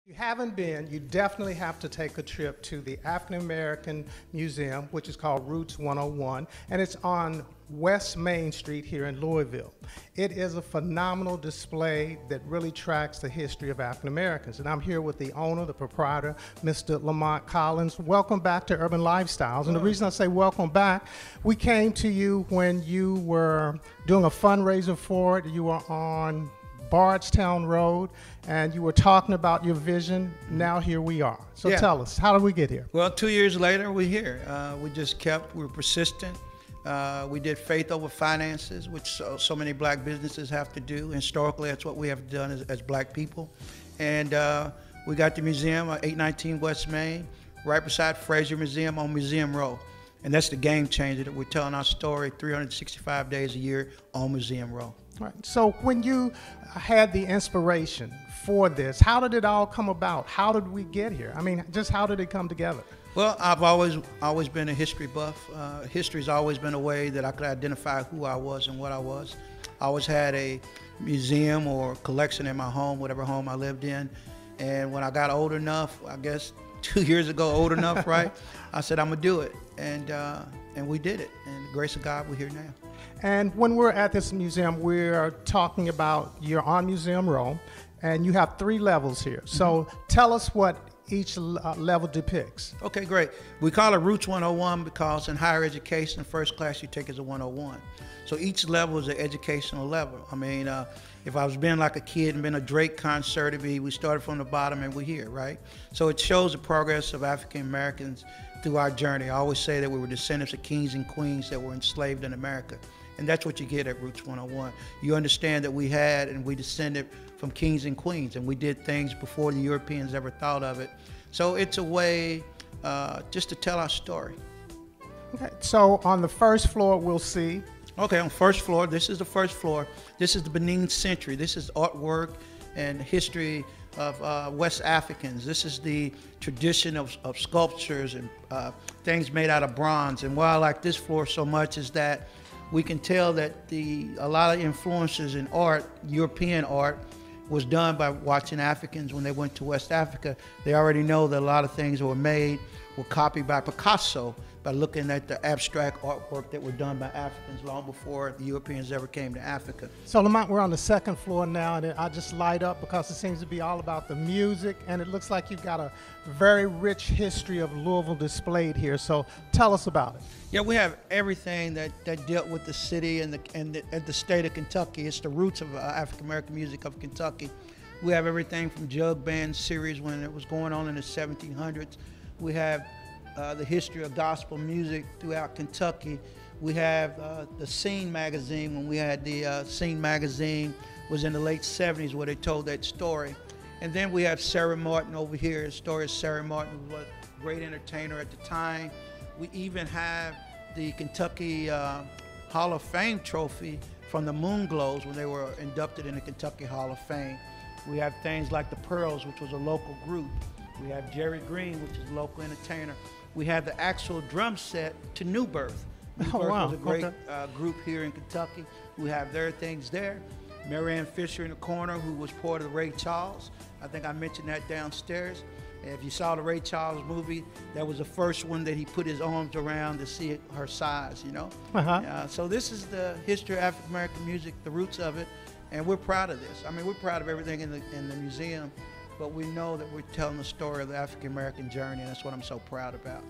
If you haven't been, you definitely have to take a trip to the African American Museum, which is called Roots 101, and it's on West Main Street here in Louisville. It is a phenomenal display that really tracks the history of African Americans. And I'm here with the owner, the proprietor, Mr. Lamont Collins. Welcome back to Urban Lifestyles. And the reason I say welcome back, we came to you when you were doing a fundraiser for it. You were on Bardstown Road, and you were talking about your vision. Now here we are. So tell us, how did we get here? Well, 2 years later, we're here. We were persistent. We did faith over finances, which so many black businesses have to do. Historically, that's what we have done as black people. And we got the museum at 819 West Main, right beside Fraser Museum on Museum Row. And that's the game changer that we're telling our story 365 days a year on Museum Row. All right. So when you had the inspiration for this, how did it all come about? How did we get here? I mean, just how did it come together? Well, I've always been a history buff. History's always been a way that I could identify who I was and what I was. I always had a museum or collection in my home, whatever home I lived in. And when I got old enough, I guess 2 years ago, old enough, right? I said, I'm gonna do it. And we did it. And the grace of God, we're here now. And when we're at this museum, we're talking about, you're on Museum Row, and you have 3 levels here. So tell us what each level depicts. Okay, great. We call it Roots 101 because in higher education, the first class you take is a 101. So each level is an educational level. I mean, if I was being like a kid and been a Drake concert, we started from the bottom and we're here, right? So it shows the progress of African Americans through our journey. I always say that we were descendants of kings and queens that were enslaved in America. And that's what you get at Roots 101. You understand that we descended from kings and queens, and we did things before the Europeans ever thought of it. So it's a way just to tell our story. Okay, so on the first floor, we'll see. Okay, on first floor, this is the first floor. This is the Benin Century. This is artwork and history of West Africans. This is the tradition of sculptures and things made out of bronze. And why I like this floor so much is that we can tell that a lot of influences in art, European art, was done by watching Africans when they went to West Africa. They already know that a lot of things that were made were copied by Picasso by looking at the abstract artwork that were done by Africans long before the Europeans ever came to Africa. So Lamont, we're on the second floor now, and I just light up because it seems to be all about the music, and it looks like you've got a very rich history of Louisville displayed here. So tell us about it. Yeah, we have everything that dealt with the city and the state of Kentucky. It's the roots of African American music of Kentucky. We have everything from jug band series when it was going on in the 1700s. We have the history of gospel music throughout Kentucky. We have the Scene magazine. When we had the Scene magazine was in the late 70s where they told that story. And then we have Sarah Martin over here. The story of Sarah Martin, who was a great entertainer at the time. We even have the Kentucky Hall of Fame trophy from the Moonglows when they were inducted in the Kentucky Hall of Fame. We have things like the Pearls, which was a local group. We have Jerry Green, which is a local entertainer. We have the actual drum set to New Birth. New Birth was a great group here in Kentucky. We have their things there. Marianne Fisher in the corner, who was part of the Ray Charles. I think I mentioned that downstairs. If you saw the Ray Charles movie, that was the first one that he put his arms around to see her size, you know? So this is the history of African American music, the roots of it, and we're proud of this. I mean, we're proud of everything in the museum, but we know that we're telling the story of the African American journey, and that's what I'm so proud about.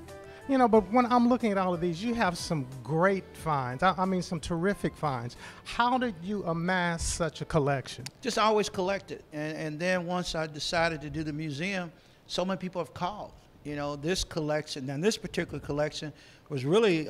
You know, but when I'm looking at all of these, you have some great finds. I mean, some terrific finds. How did you amass such a collection? Just always collected, and then once I decided to do the museum, so many people have called. You know, this collection, and this particular collection was really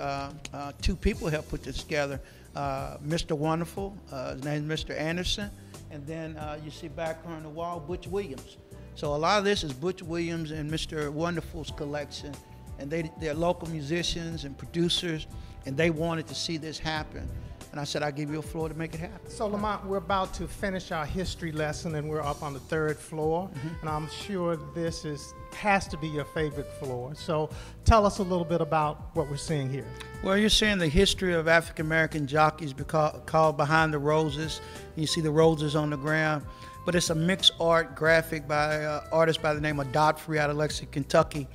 2 people helped put this together. Mr. Wonderful, his name is Mr. Anderson, and then you see back on the wall, Butch Williams. So a lot of this is Butch Williams and Mr. Wonderful's collection, and they're local musicians and producers, and they wanted to see this happen. And I said, I'll give you a floor to make it happen. So Lamont, we're about to finish our history lesson, and we're up on the 3rd floor, and I'm sure this has to be your favorite floor. So tell us a little bit about what we're seeing here. Well, you're seeing the history of African American jockeys called Behind the Roses. You see the roses on the ground. but it's a mixed art graphic by an artist by the name of Godfrey out of Lexington, Kentucky.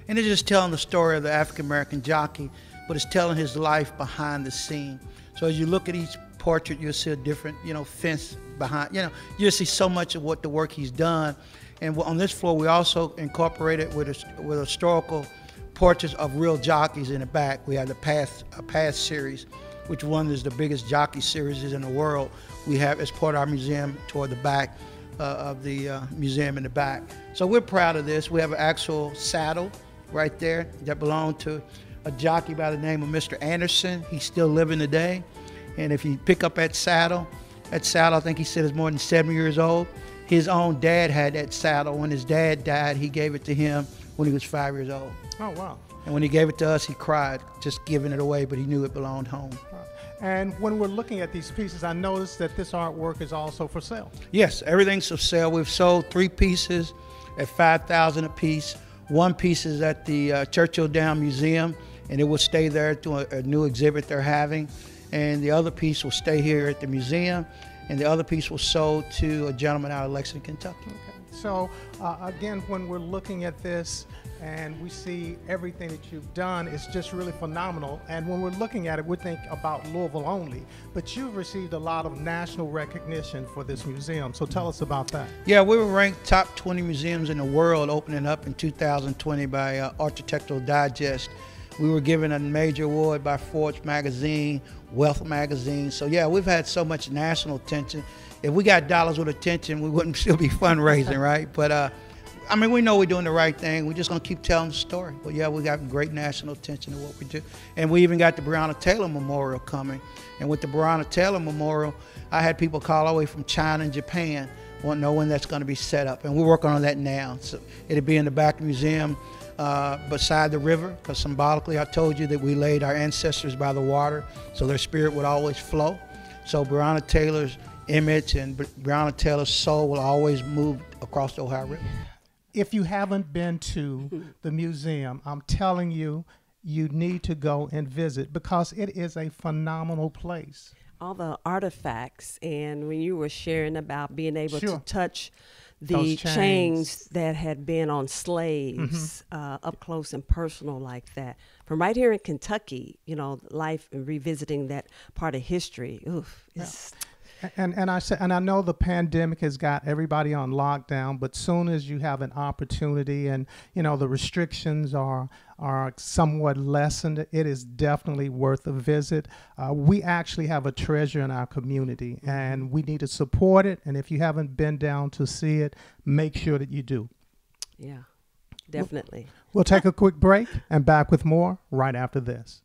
And it's just telling the story of the African-American jockey, but it's telling his life behind the scene. So as you look at each portrait, you'll see a different, fence behind, you'll see so much of what the work he's done. And on this floor, we also incorporated with historical portraits of real jockeys in the back. We have the Past series, which one is the biggest jockey series in the world. We have as part of our museum toward the back of the museum in the back. So we're proud of this. We have an actual saddle right there that belonged to a jockey by the name of Mr. Anderson. He's still living today. And if you pick up that saddle, I think he said is more than 70 years old. His own dad had that saddle. When his dad died, he gave it to him when he was 5 years old. Oh, wow. And when he gave it to us, he cried, just giving it away, but he knew it belonged home. And when we're looking at these pieces, I noticed that this artwork is also for sale. Yes, everything's for sale. We've sold 3 pieces at $5,000 a piece. 1 piece is at the Churchill Downs Museum, and it will stay there to a new exhibit they're having. And the other piece will stay here at the museum, and the other piece was sold to a gentleman out of Lexington, Kentucky. Okay. So again, when we're looking at this and we see everything that you've done, it's just really phenomenal. And when we're looking at it, we think about Louisville only, but you've received a lot of national recognition for this museum. So tell us about that. Yeah, we were ranked top 20 museums in the world opening up in 2020 by Architectural Digest. We were given a major award by Forbes magazine, Wealth magazine. So yeah, we've had so much national attention. If we got dollars with attention, we wouldn't still be fundraising, right? But I mean, we know we're doing the right thing. We're just gonna keep telling the story. But yeah, we got great national attention to what we do. And we even got the Breonna Taylor Memorial coming. And with the Breonna Taylor Memorial, I had people call all the way from China and Japan, want to know when that's gonna be set up. And we're working on that now. So it'll be in the back of the museum beside the river, because symbolically I told you that we laid our ancestors by the water so their spirit would always flow. So Breonna Taylor's image and Breonna Taylor's soul will always move across the Ohio River. If you haven't been to the museum, I'm telling you, you need to go and visit because it is a phenomenal place. All the artifacts, and when you were sharing about being able Sure. to touch the Those chains that had been on slaves up close and personal like that. From right here in Kentucky, life and revisiting that part of history. Oof, it's And I know the pandemic has got everybody on lockdown, but soon as you have an opportunity and the restrictions are somewhat lessened, it is definitely worth a visit. We actually have a treasure in our community, and we need to support it. And if you haven't been down to see it, make sure that you do. yeah, definitely. We'll take a quick break and back with more right after this.